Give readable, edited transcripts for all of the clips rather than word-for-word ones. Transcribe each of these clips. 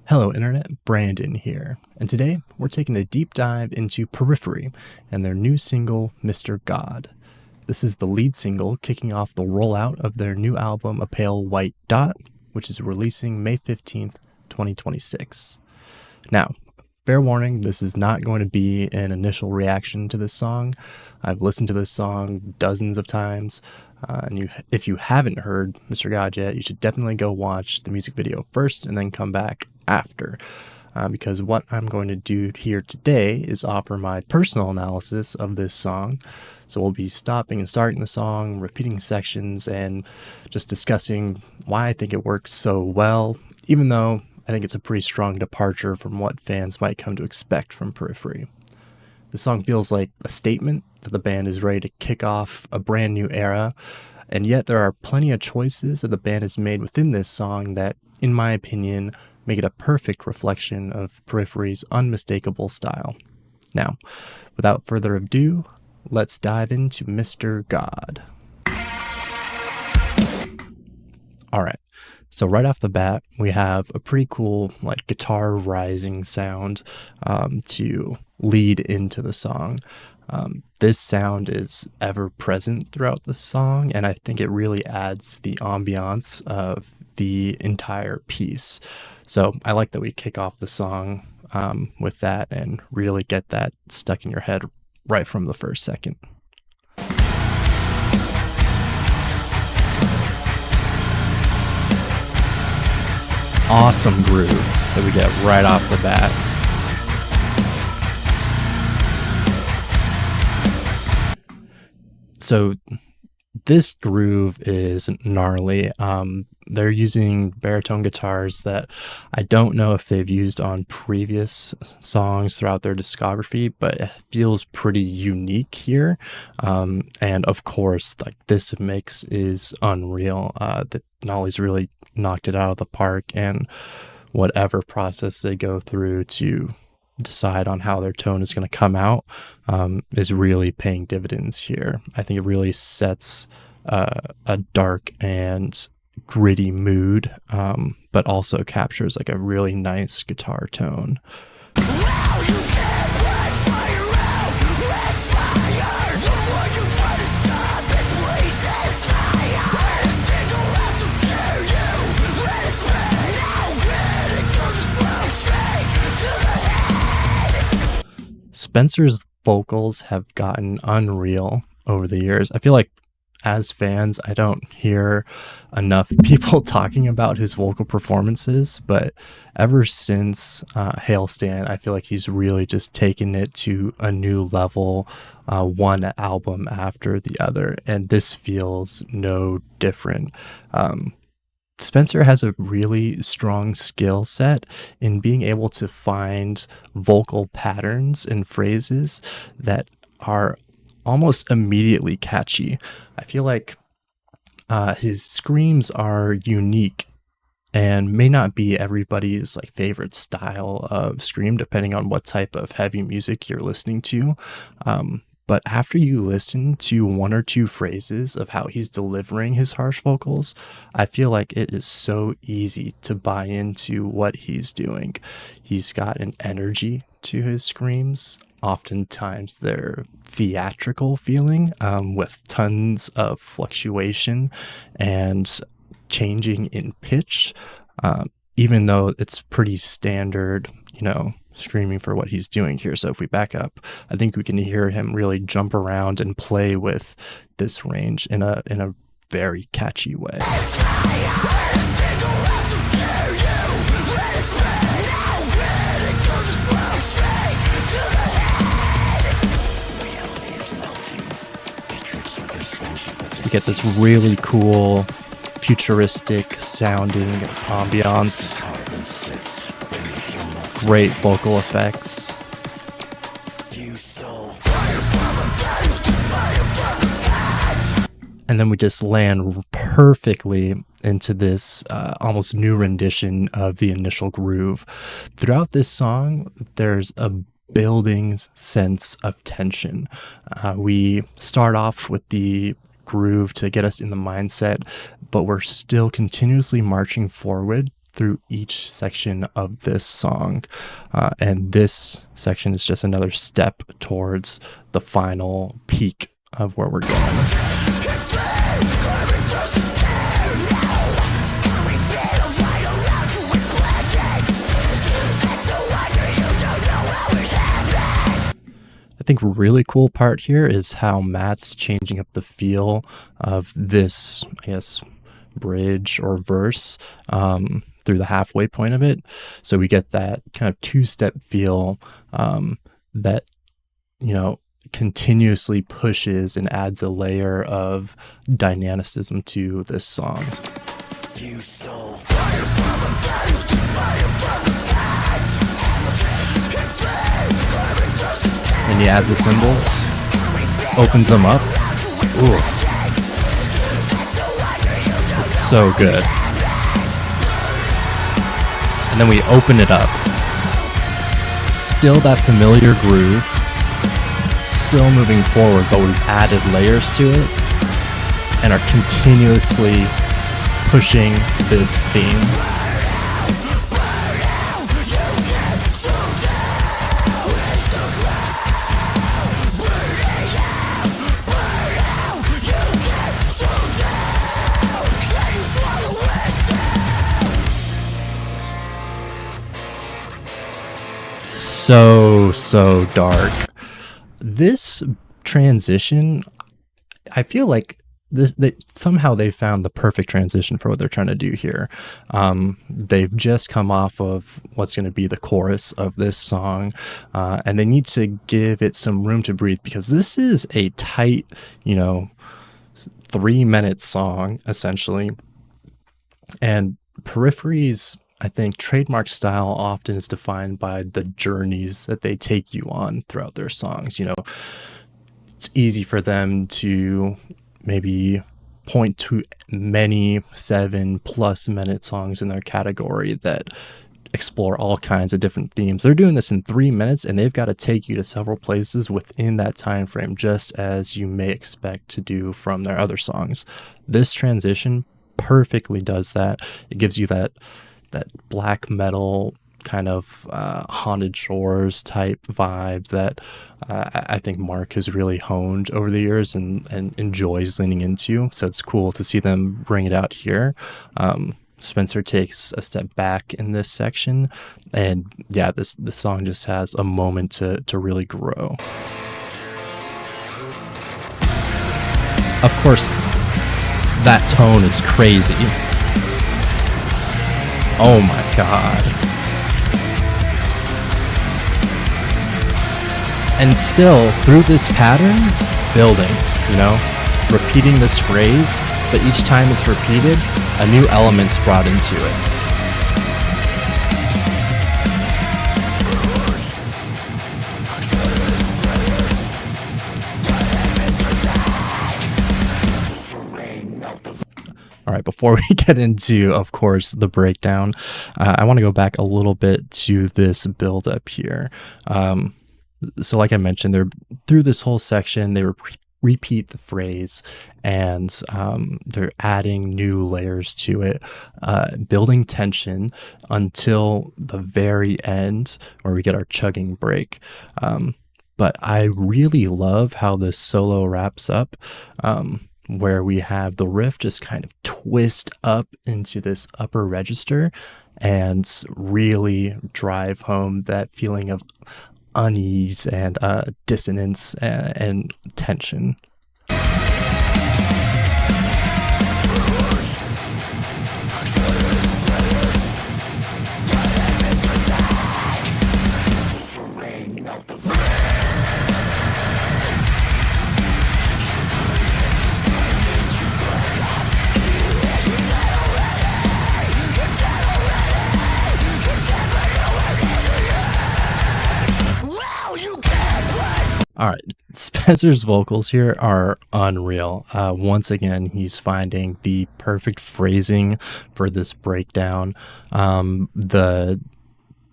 Hello Internet, Brandon here, and today we're taking a deep dive into Periphery and their new single, Mr. God. This is the lead single kicking off the rollout of their new album, A Pale White Dot, which is releasing May 15th, 2026. Now, fair warning, this is not going to be an initial reaction to this song. I've listened to this song dozens of times, if you haven't heard Mr. God yet, you should definitely go watch the music video first and then come back after. Because what I'm going to do here today is offer my personal analysis of this song. So we'll be stopping and starting the song, repeating sections, and just discussing why I think it works so well, even though I think it's a pretty strong departure from what fans might come to expect from Periphery. The song feels like a statement that the band is ready to kick off a brand new era, and yet there are plenty of choices that the band has made within this song that, in my opinion, make it a perfect reflection of Periphery's unmistakable style. Now, without further ado, let's dive into Mr. God. Alright, so right off the bat, we have a pretty cool guitar rising sound to lead into the song. This sound is ever present throughout the song, and I think it really adds the ambiance of the entire piece. So I like that we kick off the song with that and really get that stuck in your head right from the first second. Awesome groove that we get right off the bat. So this groove is gnarly. They're using baritone guitars that I don't know if they've used on previous songs throughout their discography, but it feels pretty unique here. And of course, this mix is unreal. The Nolly's really knocked it out of the park, and whatever process they go through to decide on how their tone is going to come out is really paying dividends here. I think it really sets a dark and gritty mood, but also captures a really nice guitar tone. Spencer's vocals have gotten unreal over the years. I feel like as fans, I don't hear enough people talking about his vocal performances, but ever since Hailstand, I feel like he's really just taken it to a new level, one album after the other, and this feels no different. Spencer has a really strong skill set in being able to find vocal patterns and phrases that are almost immediately catchy. I feel like his screams are unique and may not be everybody's favorite style of scream, depending on what type of heavy music you're listening to. But after you listen to one or two phrases of how he's delivering his harsh vocals, I feel like it is so easy to buy into what he's doing. He's got an energy to his screams. Oftentimes they're theatrical feeling, with tons of fluctuation and changing in pitch, even though it's pretty standard, screaming for what he's doing here. So if we back up, I think we can hear him really jump around and play with this range in a very catchy way. We get this really cool futuristic sounding ambiance. Great vocal effects. And then we just land perfectly into this almost new rendition of the initial groove. Throughout this song, there's a building sense of tension. We start off with the groove to get us in the mindset, but we're still continuously marching forward through each section of this song. And this section is just another step towards the final peak of where we're going. I think really cool part here is how Matt's changing up the feel of this, I guess, bridge or verse through the halfway point of it. So we get that kind of two-step feel that, you know, continuously pushes and adds a layer of dynamicism to this song. You stole fire from the best, fire from the best. And you add the cymbals, opens them up. Ooh. It's so good. And then we open it up. Still that familiar groove. Still moving forward, but we've added layers to it and are continuously pushing this theme. So dark. This transition, I feel like somehow they found the perfect transition for what they're trying to do here. They've just come off of what's going to be the chorus of this song, and they need to give it some room to breathe, because this is a tight, 3-minute song essentially. And Periphery's, I think, trademark style often is defined by the journeys that they take you on throughout their songs. It's easy for them to maybe point to many 7+ minute songs in their category that explore all kinds of different themes. They're doing this in 3 minutes, and they've got to take you to several places within that time frame, just as you may expect to do from their other songs. This transition perfectly does that. It gives you that black metal kind of Haunted Shores type vibe that I think Mark has really honed over the years and enjoys leaning into. So it's cool to see them bring it out here. Spencer takes a step back in this section, and yeah, this song just has a moment to really grow. Of course, that tone is crazy. Oh my god. And still, through this pattern, building, repeating this phrase, but each time it's repeated, a new element's brought into it. All right, before we get into, of course, the breakdown, I want to go back a little bit to this build up here. So like I mentioned, they're through this whole section, they repeat the phrase, and they're adding new layers to it, building tension until the very end where we get our chugging break. But I really love how this solo wraps up, where we have the riff just kind of twist up into this upper register and really drive home that feeling of unease and dissonance and tension. All right, Spencer's vocals here are unreal. Once again, he's finding the perfect phrasing for this breakdown. The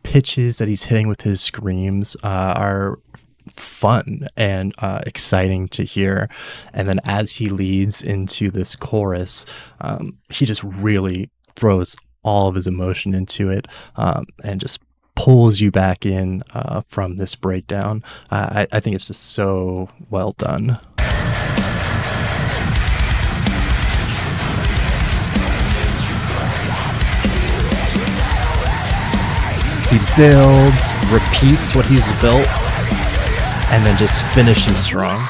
pitches that he's hitting with his screams are fun and exciting to hear. And then as he leads into this chorus, he just really throws all of his emotion into it, and just pulls you back in from this breakdown. I think it's just so well done. He builds, repeats what he's built, and then just finishes strong.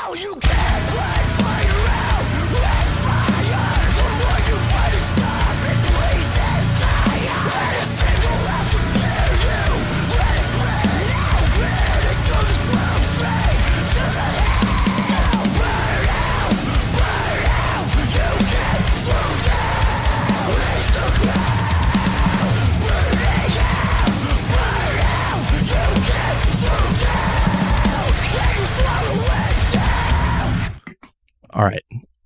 All right,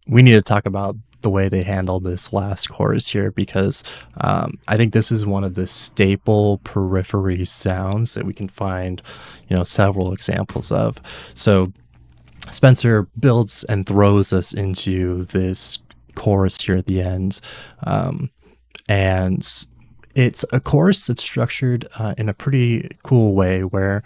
we need to talk about the way they handle this last chorus here, because I think this is one of the staple Periphery sounds that we can find, several examples of. So Spencer builds and throws us into this chorus here at the end, and it's a chorus that's structured in a pretty cool way, where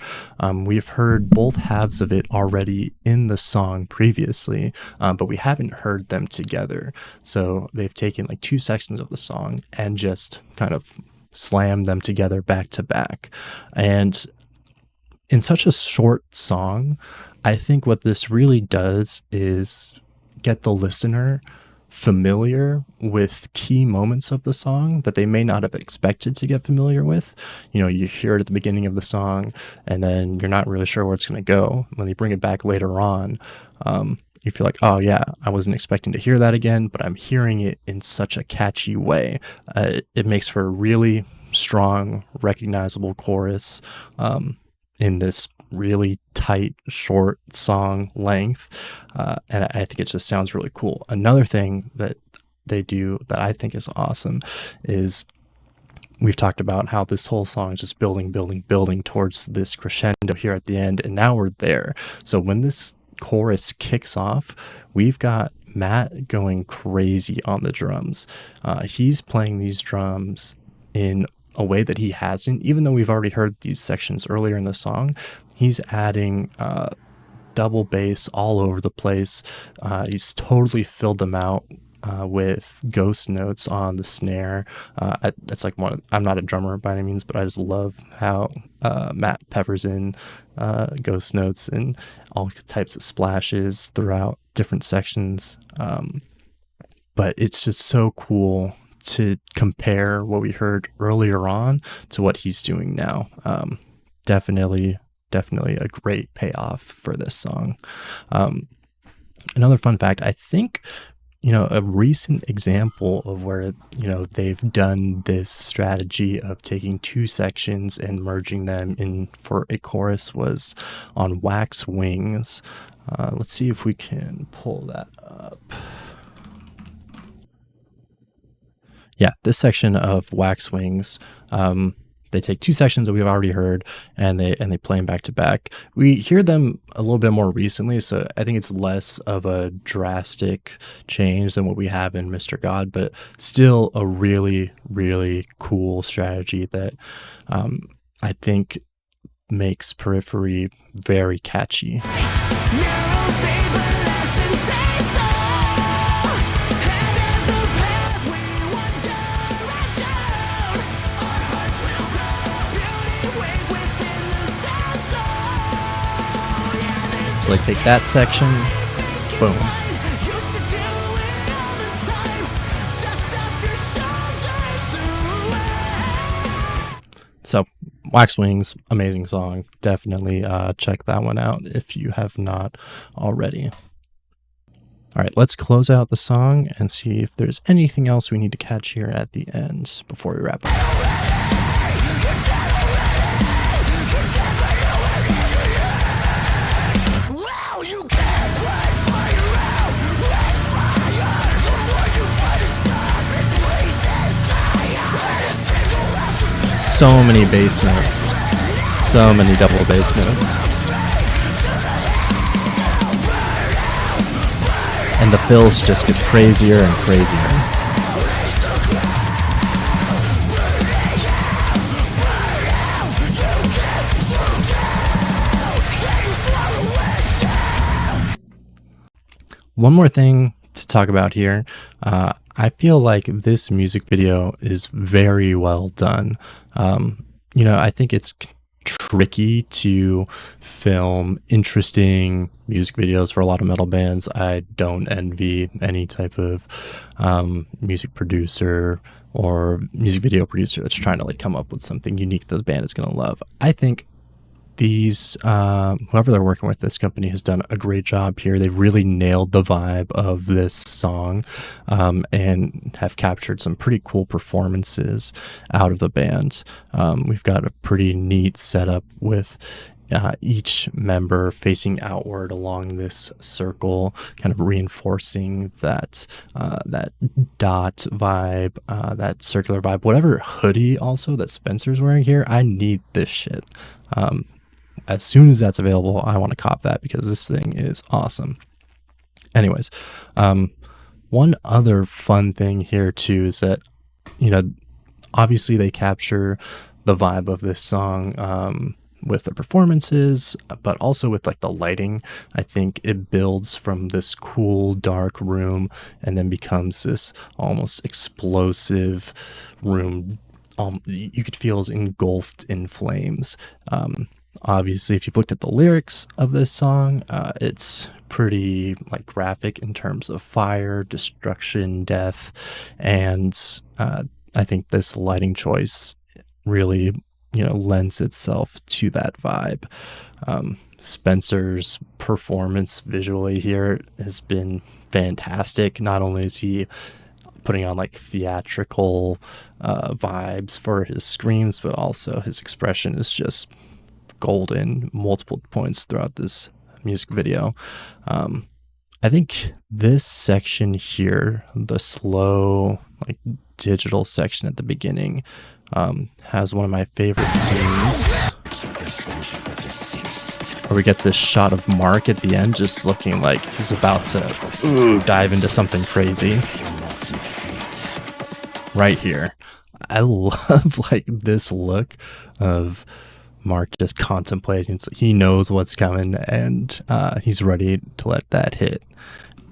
we've heard both halves of it already in the song previously, but we haven't heard them together. So they've taken like two sections of the song and just kind of slammed them together back to back. And in such a short song, I think what this really does is get the listener familiar with key moments of the song that they may not have expected to get familiar with. You hear it at the beginning of the song, and then you're not really sure where it's going to go. When they bring it back later on, you feel like, oh yeah, I wasn't expecting to hear that again, but I'm hearing it in such a catchy way. It makes for a really strong, recognizable chorus in this really tight, short song length. And I think it just sounds really cool. Another thing that they do that I think is awesome is, we've talked about how this whole song is just building towards this crescendo here at the end, and now we're there. So when this chorus kicks off, we've got Matt going crazy on the drums. He's playing these drums in a way that he hasn't, even though we've already heard these sections earlier in the song. He's adding double bass all over the place. He's totally filled them out with ghost notes on the snare. It's like I'm not a drummer by any means, but I just love how Matt peppers in ghost notes and all types of splashes throughout different sections. But it's just so cool to compare what we heard earlier on to what he's doing now. Definitely a great payoff for this song. Another fun fact, I think, a recent example of where, they've done this strategy of taking two sections and merging them in for a chorus was on Wax Wings. Let's see if we can pull that up. Yeah, this section of Wax Wings, they take two sections that we've already heard, and they play them back to back. We hear them a little bit more recently, so I think it's less of a drastic change than what we have in Mr. God, but still a really, really cool strategy that I think makes Periphery very catchy. So like take that section, boom. So Wax Wings, amazing song. Definitely check that one out if you have not already. All right, let's close out the song and see if there's anything else we need to catch here at the end before we wrap up. So many bass notes, so many double bass notes. And the fills just get crazier and crazier. One more thing to talk about here. I feel like this music video is very well done. I think it's tricky to film interesting music videos for a lot of metal bands. I don't envy any type of music producer or music video producer that's trying to like come up with something unique that the band is going to love. I think these whoever they're working with, this company has done a great job here. They've really nailed the vibe of this song, and have captured some pretty cool performances out of the band. We've got a pretty neat setup with each member facing outward along this circle, kind of reinforcing that dot vibe, that circular vibe. Whatever hoodie also that Spencer's wearing here, I need this shit. As soon as that's available, I want to cop that because this thing is awesome. Anyways, one other fun thing here too is that, you know, obviously they capture the vibe of this song with the performances, but also with like the lighting. I think it builds from this cool dark room and then becomes this almost explosive room. You could feel is engulfed in flames. Obviously, if you've looked at the lyrics of this song, it's pretty like graphic in terms of fire, destruction, death, and I think this lighting choice really, lends itself to that vibe. Spencer's performance visually here has been fantastic. Not only is he putting on like theatrical vibes for his screams, but also his expression is just golden multiple points throughout this music video. I think this section here, the slow like digital section at the beginning, has one of my favorite scenes where we get this shot of Mark at the end just looking like he's about to dive into something crazy right here. I love like this look of Mark just contemplating. So he knows what's coming, and he's ready to let that hit.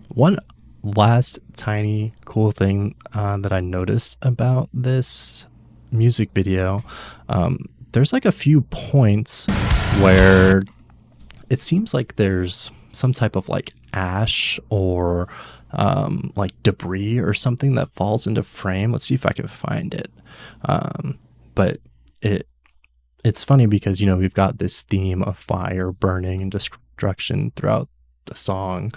One last tiny cool thing that I noticed about this music video, there's like a few points where it seems like there's some type of like ash or like debris or something that falls into frame. Let's see if I can find it. But it's funny because, we've got this theme of fire, burning, and destruction throughout the song.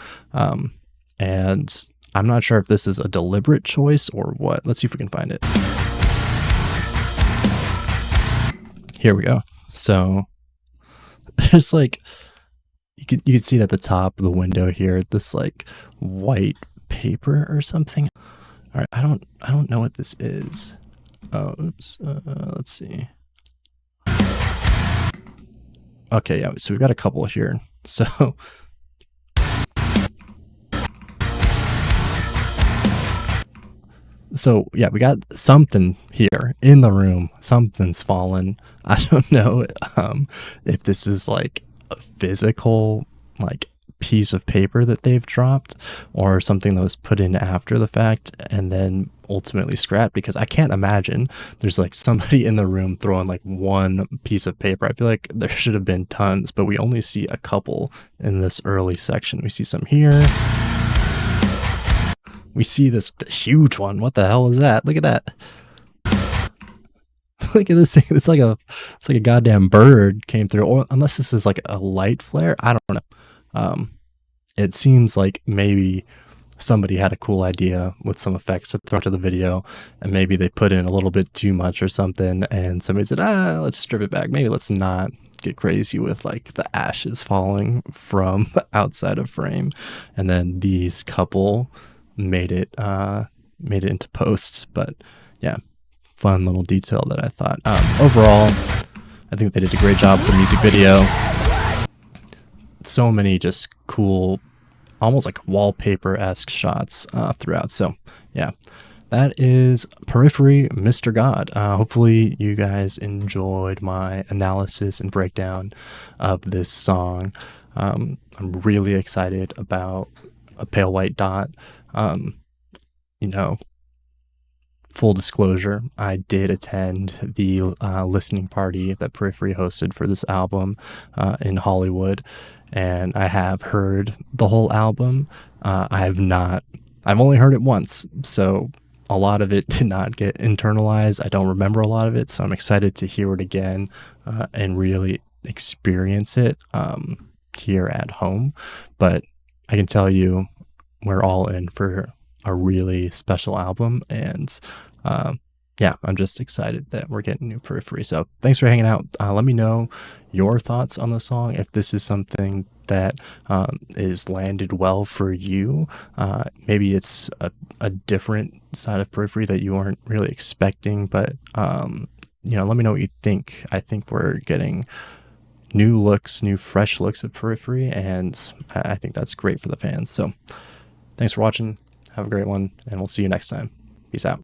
And I'm not sure if this is a deliberate choice or what. Let's see if we can find it. Here we go. So there's like, you could see it at the top of the window here, this like white paper or something. All right, I don't know what this is. Oh, oops. Let's see. Okay, yeah, so we've got a couple here. So yeah, we got something here in the room. Something's fallen. I don't know if this is like a physical like piece of paper that they've dropped or something that was put in after the fact and then ultimately scrapped, because I can't imagine there's like somebody in the room throwing like one piece of paper. I feel like there should have been tons, but we only see a couple in this early section. We see some here. We see this huge one. What the hell is that? Look at that. Look at this thing. It's like a goddamn bird came through. Or unless this is like a light flare. I don't know. It seems like maybe somebody had a cool idea with some effects to throw into the video, and maybe they put in a little bit too much or something, and somebody said, let's strip it back. Maybe let's not get crazy with like the ashes falling from outside of frame. And then these couple made it into posts. But yeah, fun little detail that I thought. Overall, I think they did a great job with the music video. So many just cool, almost like wallpaper-esque shots throughout. So yeah, that is Periphery, Mr. God. Hopefully you guys enjoyed my analysis and breakdown of this song. I'm really excited about a pale white dot. Um, you know, full disclosure, I did attend the listening party that Periphery hosted for this album in Hollywood, and I have heard the whole album. I have not, I've only heard it once, so a lot of it did not get internalized. I don't remember a lot of it, so I'm excited to hear it again and really experience it here at home. But I can tell you, we're all in for a really special album. And um, yeah, I'm just excited that we're getting new Periphery. So thanks for hanging out. Let me know your thoughts on the song. If this is something that is landed well for you, maybe it's a different side of Periphery that you weren't really expecting, but let me know what you think. I think we're getting new looks, new fresh looks of Periphery, and I think that's great for the fans. So thanks for watching. Have a great one, and we'll see you next time. Peace out.